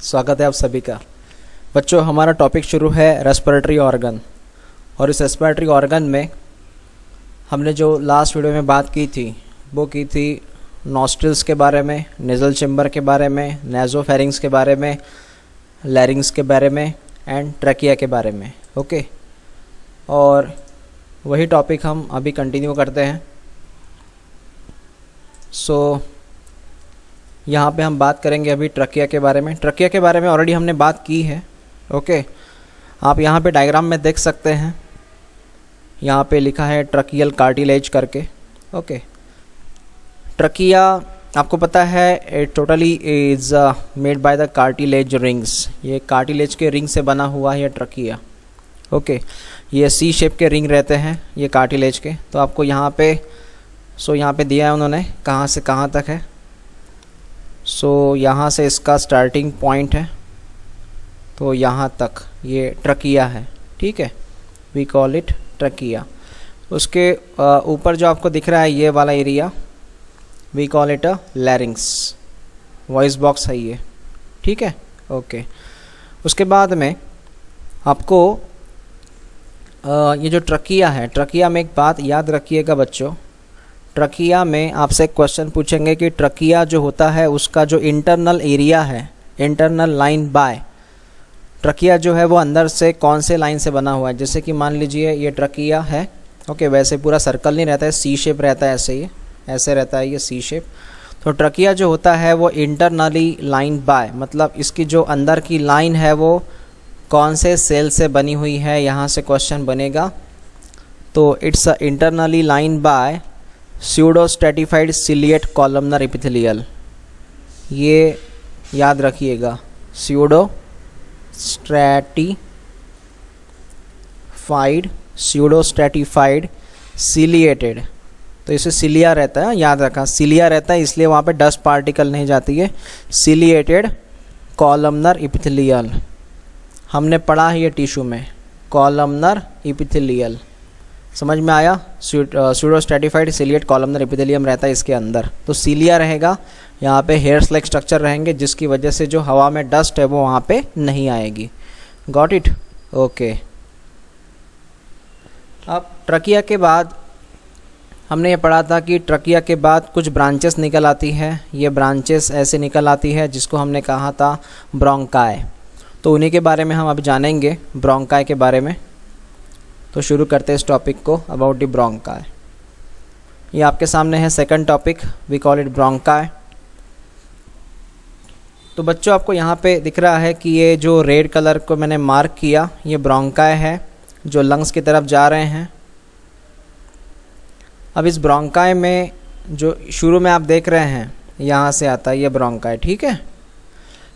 स्वागत है आप सभी का। बच्चों, हमारा टॉपिक शुरू है रेस्पिरेटरी ऑर्गन। और इस रेस्पिरेटरी ऑर्गन में हमने जो लास्ट वीडियो में बात की थी वो की थी नॉस्ट्रिल्स के बारे में, नेज़ल चेम्बर के बारे में, नेज़ोफेरिंग्स के बारे में, लैरिंग्स के बारे में एंड ट्रैकिया के बारे में। ओके, और वही टॉपिक हम अभी कंटिन्यू करते हैं। यहाँ पे हम बात करेंगे अभी ट्रकिया के बारे में। ट्रकिया के बारे में ऑलरेडी हमने बात की है। ओके, आप यहाँ पे डायग्राम में देख सकते हैं, यहाँ पे लिखा है ट्रकियल कार्टिलेज करके। ओके, ट्रकिया आपको पता है totally is made by the cartilage rings. ये कार्टिलेज के रिंग से बना हुआ है ट्रकिया। ओके, ये सी शेप के रिंग रहते हैं ये कार्टिलेज के। तो आपको यहाँ पे यहाँ पे दिया है उन्होंने कहाँ से कहाँ तक है। यहाँ से इसका स्टार्टिंग पॉइंट है तो यहाँ तक ये ट्रकिया है। ठीक है, वी कॉल इट ट्रकिया। उसके ऊपर जो आपको दिख रहा है ये वाला area we call it a larynx, voice box है ये। ठीक है, ओके। उसके बाद में आपको ये जो ट्रकिया है, ट्रकिया में एक बात याद रखिएगा बच्चों, ट्रकिया में आपसे एक क्वेश्चन पूछेंगे कि ट्रकिया जो होता है उसका जो इंटरनल एरिया है, इंटरनल लाइन बाय, ट्रकिया जो है वो अंदर से कौन से लाइन से बना हुआ है। जैसे कि मान लीजिए ये ट्रकिया है। ओके, वैसे पूरा सर्कल नहीं रहता है, सी शेप रहता है, ऐसे रहता है ये सी शेप। तो ट्रकिया जो होता है वो इंटरनली लाइन बाय, मतलब इसकी जो अंदर की लाइन है वो कौन से सेल से बनी हुई है, यहाँ से क्वेश्चन बनेगा। तो it's internally line by pseudostratified ciliate columnar epithelial. ये याद रखिएगा, स्यूडोस्ट्रेटिफाइड सिलिएटेड। तो इसे सिलिया रहता है, याद रखा सिलिया रहता है, इसलिए वहाँ पे डस्ट पार्टिकल नहीं जाती है। सिलिएटेड कॉलमनर एपिथेलियल हमने पढ़ा है ये टिश्यू में, कॉलमनर एपिथेलियल। समझ में आया? स्यूडोस्ट्रेटिफाइड सिलिएट कॉलमनर एपिथेलियम रहता है इसके अंदर। तो सिलिया रहेगा, यहाँ पे हेयर स्लैग स्ट्रक्चर रहेंगे जिसकी वजह से जो हवा में डस्ट है वो वहाँ पे नहीं आएगी। Got it? ओके। अब ट्रकिया के बाद हमने ये पढ़ा था कि ट्रकिया के बाद कुछ ब्रांचेस निकल आती हैं। ये ब्रांचेस ऐसे निकल आती है जिसको हमने कहा था ब्रोंकाई। तो उन्हीं के बारे में हम अब जानेंगे, ब्रोंकाई के बारे में। तो शुरू करते हैं इस टॉपिक को, अबाउट द ब्रोंकाई। ये आपके सामने है second topic, we call it bronchi. तो बच्चों आपको यहाँ पे दिख रहा है कि ये जो रेड कलर को मैंने मार्क किया ये ब्रोंकाई है जो लंग्स की तरफ जा रहे हैं। अब इस ब्रोंकाई में जो शुरू में आप देख रहे हैं यहाँ से आता है ये ब्रोंकाई। ठीक है,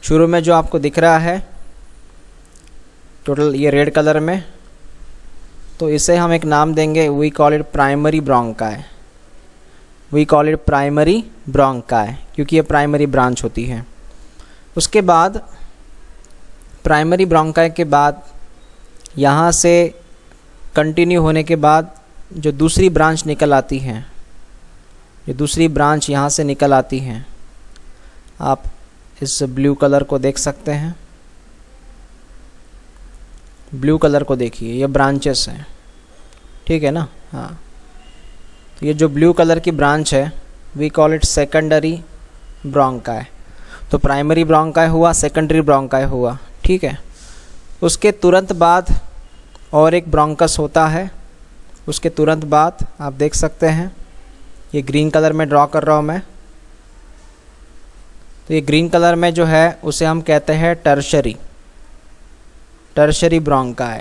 शुरू में जो आपको दिख रहा है टोटल ये रेड कलर में, तो इसे हम एक नाम देंगे, we call it primary bronchi. We call it primary bronchi क्योंकि ये प्राइमरी ब्रांच होती है। उसके बाद प्राइमरी ब्रोंकाई के बाद यहाँ से कंटिन्यू होने के बाद जो दूसरी ब्रांच निकल आती है, जो दूसरी ब्रांच यहाँ से निकल आती हैं, आप इस ब्लू कलर को देख सकते हैं। ब्लू कलर को देखिए, ये ब्रांचेस हैं। ठीक है ना? हाँ, तो ये जो ब्लू कलर की ब्रांच है we call it secondary bronchi. तो प्राइमरी ब्रोंकाई हुआ, सेकेंडरी ब्रोंकाई हुआ। ठीक है, उसके तुरंत बाद और एक ब्रोंकस होता है। उसके तुरंत बाद आप देख सकते हैं, ये ग्रीन कलर में ड्रॉ कर रहा हूँ मैं। तो ये ग्रीन कलर में जो है उसे हम कहते हैं टर्शरी ब्रोंकाई।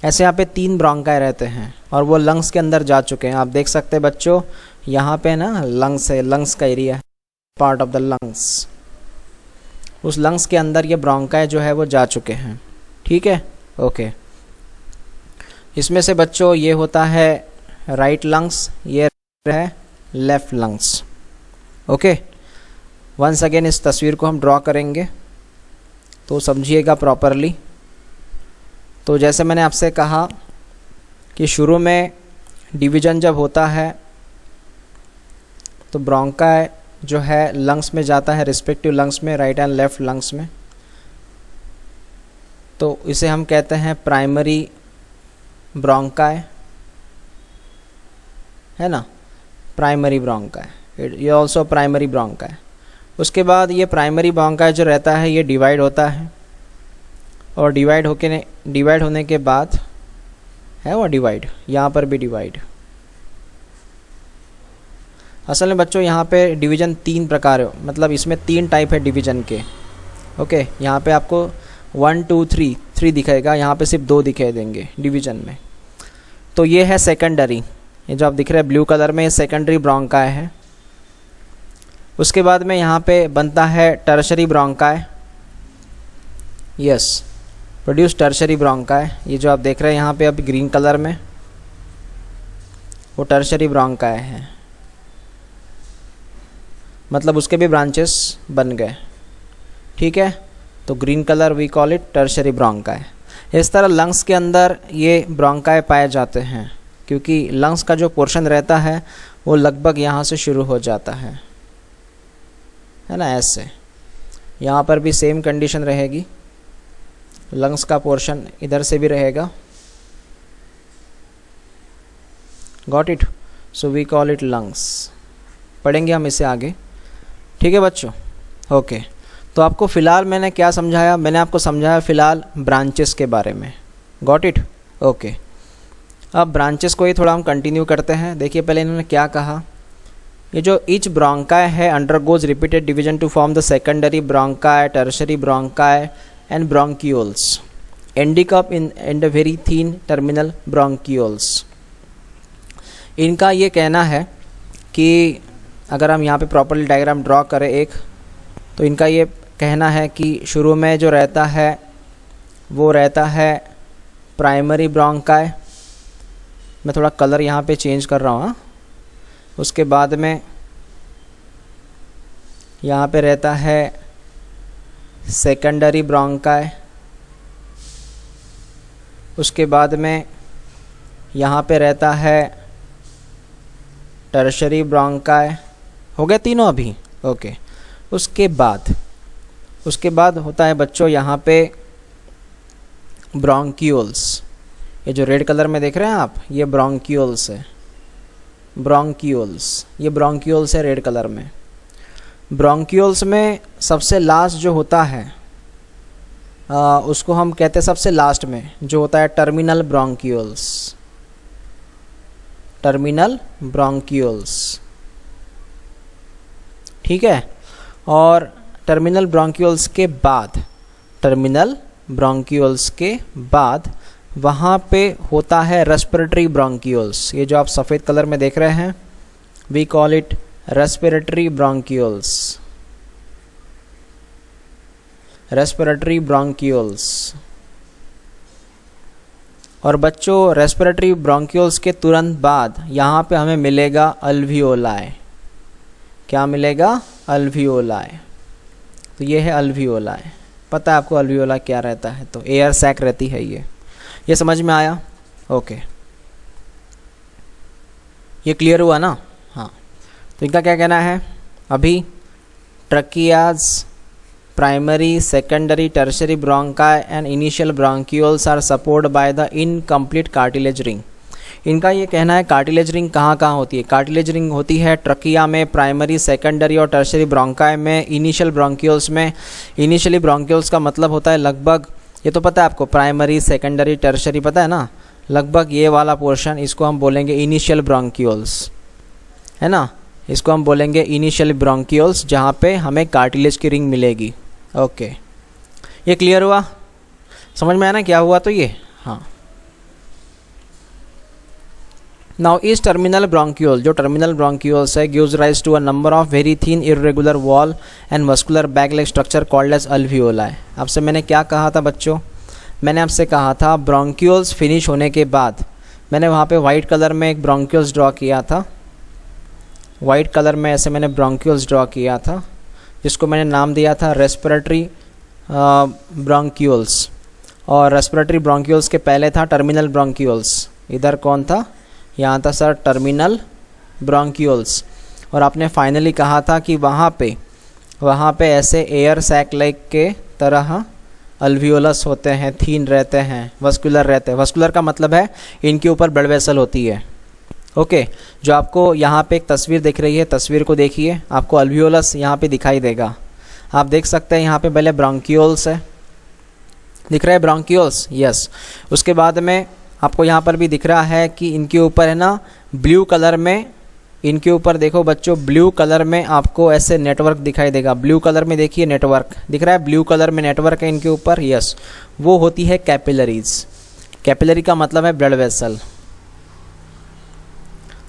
ऐसे यहाँ पे 3 ब्रोंकाई रहते हैं और वो लंग्स के अंदर जा चुके हैं। आप देख सकते हैं बच्चों, यहाँ पे ना लंग्स है, लंग्स का एरिया है, पार्ट ऑफ द लंग्स। उस लंग्स के अंदर ये ब्रोंकाई जो है वो जा चुके हैं। ठीक है, ओके। इसमें से बच्चों ये होता है राइट लंग्स, ये है left lungs. Okay, once again इस तस्वीर को हम ड्रॉ करेंगे तो समझिएगा प्रॉपरली। तो जैसे मैंने आपसे कहा कि शुरू में डिवीज़न जब होता है तो ब्रोंकाई जो है लंग्स में जाता है, रिस्पेक्टिव लंग्स में, राइट एंड लेफ्ट लंग्स में, तो इसे हम कहते हैं प्राइमरी ब्रोंकाई, है ना, प्राइमरी ब्रोंकाई, ये ऑल्सो प्राइमरी ब्रोंकाई। उसके बाद ये प्राइमरी ब्रोंकाई जो रहता है ये डिवाइड होता है, और डिवाइड होने के बाद है वो डिवाइड, यहाँ पर भी डिवाइड। असल में बच्चों यहाँ पे डिवीज़न 3 प्रकार है, मतलब इसमें 3 टाइप है डिवीज़न के। ओके, यहाँ पे आपको 1 2 3 दिखाएगा, यहाँ पे सिर्फ 2 दिखाई देंगे डिवीज़न में। तो ये है सेकेंडरी, ये जो आप दिख रहे हैं ब्लू कलर में, ये सेकेंडरी ब्रोंकाई है। उसके बाद में यहाँ पे बनता है tertiary bronchi, yes, produce tertiary bronchi. ये जो आप देख रहे हैं यहाँ पे अभी ग्रीन कलर में, वो टर्शरी ब्रोंकाई है, मतलब उसके भी ब्रांचेस बन गए, ठीक है। तो green colour we call it tertiary bronchi. इस तरह लंग्स के अंदर ये ब्रोंकाई पाए जाते हैं, क्योंकि लंग्स का जो पोर्शन रहता है वो लगभग यहाँ से शुरू हो जाता है ना, ऐसे। यहाँ पर भी सेम कंडीशन रहेगी, लंग्स का पोर्शन इधर से भी रहेगा, got it. So we call it lungs, पढ़ेंगे हम इसे आगे, ठीक है बच्चों। ओके, तो आपको फ़िलहाल मैंने क्या समझाया, मैंने आपको समझाया फ़िलहाल ब्रांचेस के बारे में, गॉट इट। ओके, अब ब्रांचेस को ही थोड़ा हम कंटिन्यू करते हैं। देखिए पहले इन्होंने क्या कहा, ये जो ईच ब्रोंकाई है undergoes repeated division to form the secondary bronchi, tertiary bronchi and bronchioles, ending up in the very thin terminal bronchioles. इनका ये कहना है कि अगर हम यहाँ पे प्रॉपर्ली डायग्राम ड्रॉ करें एक, तो इनका ये कहना है कि शुरू में जो रहता है वो रहता है प्राइमरी ब्रोंकाई, मैं थोड़ा कलर यहाँ पे चेंज कर रहा हूँ। उसके बाद में यहाँ पे रहता है सेकेंडरी ब्रोंकाई, उसके बाद में यहाँ पे रहता है टर्शरी ब्रोंकाई। हो गए तीनों अभी, ओके। उसके बाद होता है बच्चों यहाँ पे ब्रोंक्यूल्स। ये जो रेड कलर में देख रहे हैं आप, ये ब्रोंक्यूल्स है, ब्रोंक्यूल्स, ये ब्रोंक्यूल्स है रेड कलर में। ब्रोंक्यूल्स में सबसे लास्ट जो होता है उसको हम कहते हैं सबसे लास्ट में जो होता है टर्मिनल ब्रोंक्यूल्स, टर्मिनल ब्रोंक्यूल्स, ठीक है। और टर्मिनल ब्रोंक्यूल्स के बाद वहाँ पे होता है रेस्पिरेटरी ब्रोंक्यूल्स। ये जो आप सफ़ेद कलर में देख रहे हैं, we call it respiratory bronchioles, respiratory bronchioles. और बच्चों रेस्पिरेटरी ब्रोंक्यूल्स के तुरंत बाद यहाँ पे हमें मिलेगा अल्वियोलाई। क्या मिलेगा? अल्वियोलाई। तो ये है अल्वियोलाई। पता है आपको अल्वियोलाई क्या रहता है? तो एयर सैक रहती है ये समझ में आया? ओके, ये क्लियर हुआ ना? हाँ, तो इनका क्या कहना है अभी? Tracheas, primary, secondary, tertiary bronchi and initial bronchioles are supported by the incomplete cartilage ring. इनका ये कहना है कार्टिलेज रिंग कहाँ कहाँ होती है? कार्टिलेज रिंग होती है ट्रकिया में, प्राइमरी, सेकेंडरी और टर्शरी ब्रोंकाई में, इनिशियल ब्रोंक्यूल्स में। इनिशियली ब्रोंक्यूल्स का मतलब होता है लगभग, ये तो पता है आपको, प्राइमरी, सेकेंडरी, टर्शरी पता है ना, लगभग ये वाला पोर्शन, इसको हम बोलेंगे इनिशियल ब्रोंक्यूल्स, है ना। इसको हम बोलेंगे इनिशियल ब्रोंक्यूल्स, जहाँ पे हमें कार्टिलेज की रिंग मिलेगी। ओके, ये क्लियर हुआ? समझ में आया ना क्या हुआ? तो ये हाँ। नाउ इस टर्मिनल ब्रोंक्यूल, जो टर्मिनल ब्रोंक्यूल्स है, gives rise to a number of very thin irregular wall and muscular bag like structure called as alveoli. आपसे मैंने क्या कहा था बच्चों? मैंने आपसे कहा था ब्रोंक्यूल्स फिनिश होने के बाद, मैंने वहाँ पे वाइट कलर में एक ब्रोंक्यूल्स ड्रॉ किया था, वाइट कलर में ऐसे मैंने ब्रोंक्यूल्स ड्रॉ किया था, जिसको मैंने नाम दिया था रेस्पिरेटरी ब्रोंक्यूल्स। और रेस्पिरेटरी ब्रोंक्यूल्स के पहले था टर्मिनल ब्रोंक्यूल्स। इधर कौन था? यहाँ था सर टर्मिनल ब्रोंक्यूल्स। और आपने फाइनली कहा था कि वहाँ पे ऐसे एयर सैक लाइक के तरह अल्वियोलस होते हैं, थीन रहते हैं, वस्कुलर रहते हैं। वस्कुलर का मतलब है इनके ऊपर ब्लड वेसल होती है। ओके, जो आपको यहाँ पे एक तस्वीर दिख रही है, तस्वीर को देखिए, आपको अल्वियोलस यहाँ पे दिखाई देगा। आप देख सकते हैं यहाँ पे पहले ब्रोंकियोल्स है, दिख रहा है ब्रोंकियोल्स, यस। उसके बाद में आपको यहाँ पर भी दिख रहा है कि इनके ऊपर है ना ब्लू कलर में, इनके ऊपर देखो बच्चों, ब्लू कलर में आपको ऐसे नेटवर्क दिखाई देगा। ब्लू कलर में देखिए नेटवर्क दिख रहा है, ब्लू कलर में नेटवर्क है इनके ऊपर, यस। वो होती है कैपिलरीज। कैपिलरी का मतलब है ब्लड वेसल।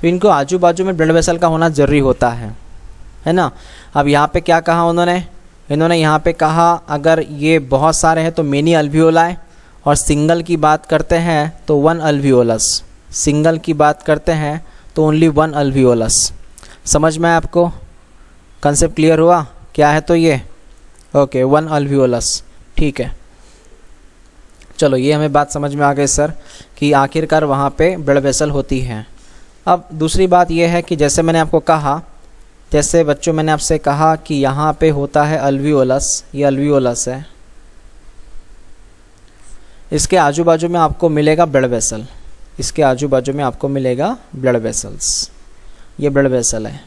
तो इनको आजू बाजू में ब्लड वेसल का होना ज़रूरी होता है ना। अब यहाँ पे क्या कहा इन्होंने यहाँ पे कहा अगर ये बहुत सारे हैं तो मेनी अल्वियोलाई, और सिंगल की बात करते हैं तो वन अल्वियोलस। सिंगल की बात करते हैं तो ओनली वन अल्वियोलस। समझ में आपको कंसेप्ट क्लियर हुआ क्या है? तो ये ओके, वन अल्वियोलस, ठीक है। चलो ये हमें बात समझ में आ गई सर कि आखिरकार वहाँ पे ब्लड वेसल होती है। अब दूसरी बात यह है कि जैसे मैंने आपको कहा, जैसे बच्चों मैंने आपसे कहा कि यहाँ पे होता है अल्वियोलस, ये अल्वियोलस है, इसके आजू बाजू में आपको मिलेगा ब्लड वेसल, इसके आजू बाजू में आपको मिलेगा ब्लड वेसल्स। ये ब्लड वेसल है,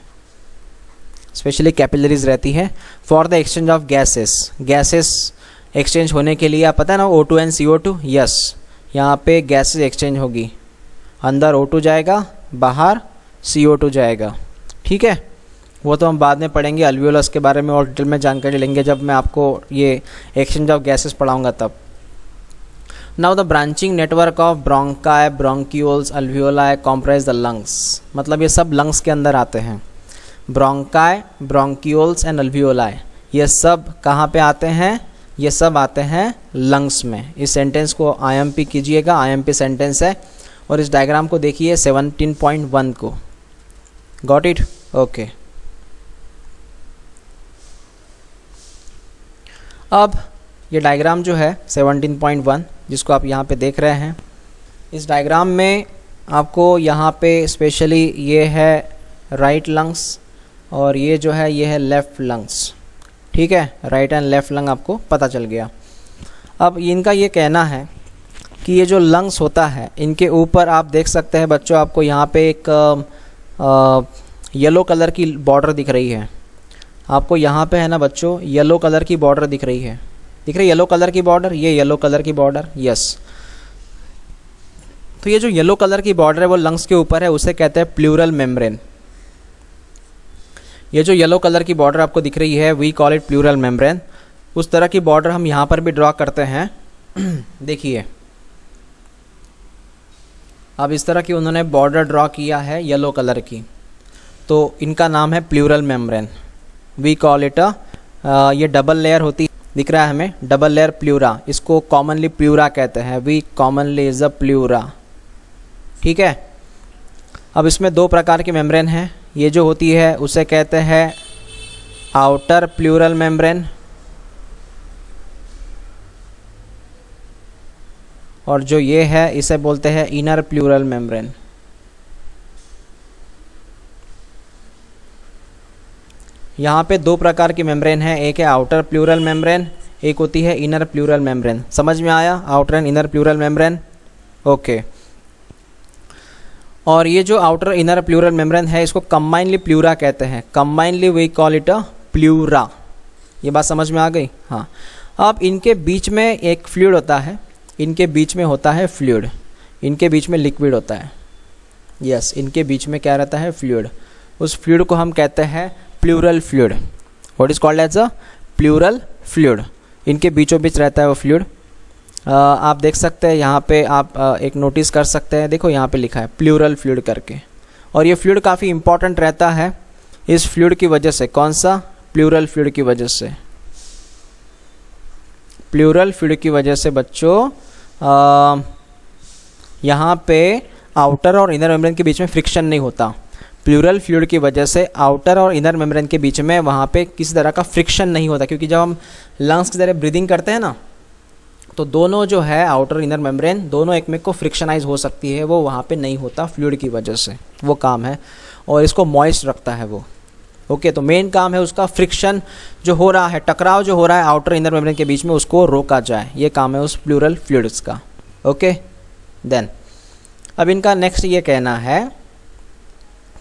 स्पेशली कैपिलरीज रहती है for the exchange of gases exchange होने के लिए। आप पता है ना O2 एंड CO2, यस, यहाँ पे गैसेस एक्सचेंज होगी, अंदर O2 जाएगा, बाहर CO2 जाएगा, ठीक है। वो तो हम बाद में पढ़ेंगे, अल्वियोलस के बारे में और डिटेल में जानकारी लेंगे जब मैं आपको ये एक्सचेंज ऑफ गैसेस पढ़ाऊंगा तब। Now the branching network of bronchi, bronchioles, alveoli comprise the lungs. मतलब ये सब लंग्स के अंदर आते हैं। ब्रोंकाई, ब्रोंकियोल्स एंड अल्वियोलाई, ये सब कहाँ पे आते हैं? ये सब आते हैं लंग्स में। इस सेंटेंस को IMP कीजिएगा, IMP सेंटेंस है। और इस डायग्राम को देखिए 17.1 को, गॉट इट? ओके। अब ये डायग्राम जो है 17.1 जिसको आप यहाँ पे देख रहे हैं, इस डायग्राम में आपको यहाँ पे स्पेशली ये है राइट लंग्स और ये जो है ये है लेफ़्ट लंग्स, ठीक है। राइट एंड लेफ़्ट लंग आपको पता चल गया। अब इनका ये कहना है कि ये जो लंग्स होता है इनके ऊपर आप देख सकते हैं बच्चों, आपको यहाँ पे एक येलो कलर की बॉर्डर दिख रही है। आपको यहाँ पे है ना बच्चों येलो कलर की बॉर्डर दिख रही है, दिख रही है येलो कलर की बॉर्डर, ये येलो कलर की बॉर्डर, यस। तो ये जो येलो कलर की बॉर्डर है वो लंग्स के ऊपर है, उसे कहते हैं प्लूरल मेम्ब्रेन। ये जो येलो कलर की बॉर्डर आपको दिख रही है we call it pleural membrane. उस तरह की बॉर्डर हम यहाँ पर भी ड्रॉ करते हैं। देखिए अब इस तरह की उन्होंने बॉर्डर ड्रॉ किया है येलो कलर की, तो इनका नाम है pleural membrane. We call it ये डबल लेयर होती, दिख रहा है हमें, डबल लेयर प्लूरा, इसको कॉमनली प्लूरा कहते हैं। We commonly is a pleura, ठीक है। अब इसमें दो प्रकार की मेम्ब्रेन हैं। ये जो होती है उसे कहते हैं आउटर प्लूरल मेम्ब्रेन, और जो ये है इसे बोलते हैं इनर प्लूरल मेम्ब्रेन। यहाँ पे दो प्रकार की मेम्ब्रेन है, एक है आउटर प्लूरल मेम्ब्रेन, एक होती है इनर प्लूरल मेम्ब्रेन। समझ में आया? Outer and inner pleural membrane, okay. और ये जो आउटर इनर प्लूरल मेम्ब्रेन है इसको कंबाइनली प्लूरा कहते हैं। Combinedly we call it a pleura. ये बात समझ में आ गई? हाँ। अब इनके बीच में एक फ्लूइड होता है, इनके बीच में होता है फ्लूइड, इनके बीच में लिक्विड होता है, यस। इनके बीच में क्या रहता है? फ्लूइड। उस फ्लूइड को हम कहते हैं pleural fluid. What is called as a pleural fluid. इनके बीचों बीच रहता है वो फ्लूइड। आप देख सकते हैं यहाँ पे, आप एक नोटिस कर सकते हैं, देखो यहाँ पे लिखा है प्लूरल फ्लूइड करके। और ये फ्लूइड काफ़ी इंपॉर्टेंट रहता है इस फ्लूइड की वजह से। कौन सा? प्लूरल फ्लूइड की वजह से। प्लूरल फ्लूइड की वजह से बच्चों यहाँ पे आउटर और इनर मेम्ब्रेन के बीच में फ्रिक्शन नहीं होता। प्लूरल फ्लूइड की वजह से आउटर और इनर मेम्ब्रेन के बीच में वहाँ पे किसी तरह का फ्रिक्शन नहीं होता, क्योंकि जब हम लंग्स की तरह ब्रीदिंग करते हैं ना, तो दोनों जो है आउटर इनर मेम्ब्रेन दोनों एक में को फ्रिक्शनाइज हो सकती है, वो वहाँ पे नहीं होता फ्लूइड की वजह से। वो काम है, और इसको मॉइस्ट रखता है वो, ओके, तो मेन काम है उसका फ्रिक्शन जो हो रहा है, टकराव जो हो रहा है आउटर इनर मेम्ब्रेन के बीच में, उसको रोका जाए, ये काम है उस प्लूरल फ्लूइड्स का। ओके, देन अब इनका नेक्स्ट ये कहना है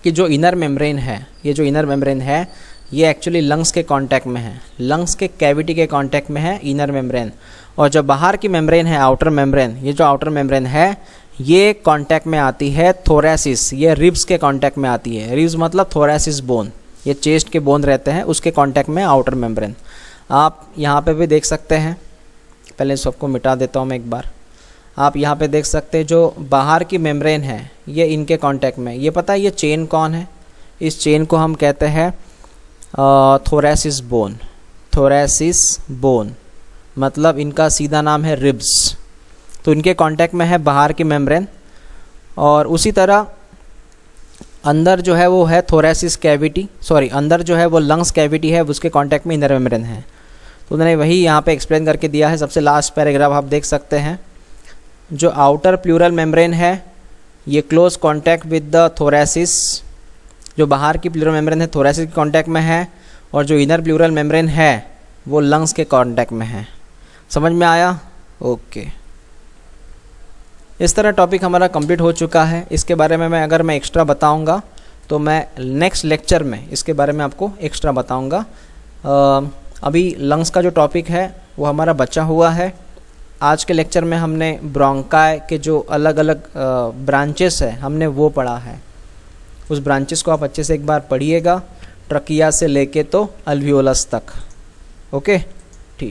कि जो इनर मेम्ब्रेन है, ये जो इनर मेम्ब्रेन है ये एक्चुअली लंग्स के कांटेक्ट में है, लंग्स के कैविटी के कांटेक्ट में है इनर मेम्ब्रेन, और जो बाहर की मेम्ब्रेन है आउटर मेम्ब्रेन, ये जो आउटर मेम्ब्रेन है ये कांटेक्ट में आती है थोरेसिस, ये रिब्स के कांटेक्ट में आती है। रिब्स मतलब थोरेसिस बोन, ये चेस्ट के बोन रहते हैं उसके कांटेक्ट में आउटर मेम्ब्रेन। आप यहाँ पे भी देख सकते हैं, पहले सबको मिटा देता हूँ मैं एक बार। आप यहाँ पे देख सकते हैं जो बाहर की मेम्ब्रेन है ये इनके कांटेक्ट में, ये पता है ये चेन कौन है, इस चेन को हम कहते हैं थोरेसिस बोन। थोरेसिस बोन मतलब इनका सीधा नाम है रिब्स, तो इनके कांटेक्ट में है बाहर की मेम्ब्रेन, और उसी तरह अंदर जो है वो है थोरेसिस कैविटी, सॉरी अंदर जो है वो लंग्स कैविटी है, उसके कांटेक्ट में इनर मेम्ब्रेन है। तो उन्होंने वही यहाँ पे एक्सप्लेन करके दिया है। सबसे लास्ट पैराग्राफ आप देख सकते हैं, जो आउटर प्लूरल मेम्ब्रेन है ये close contact with the thoracic, जो बाहर की प्लूरल मेम्ब्रेन है थोरेसिस के कांटेक्ट में है, और जो इनर प्लूरल मेम्ब्रेन है वो लंग्स के कांटेक्ट में है। समझ में आया? ओके, इस तरह टॉपिक हमारा कंप्लीट हो चुका है। इसके बारे में अगर मैं एक्स्ट्रा बताऊंगा तो मैं नेक्स्ट लेक्चर में इसके बारे में आपको एक्स्ट्रा बताऊंगा। अभी लंग्स का जो टॉपिक है वो हमारा बचा हुआ है। आज के लेक्चर में हमने ब्रोंकाई के जो अलग अलग ब्रांचेस है हमने वो पढ़ा है, उस ब्रांचेस को आप अच्छे से एक बार पढ़िएगा, ट्रकिया से लेके तो अल्वियोलस तक। ओके।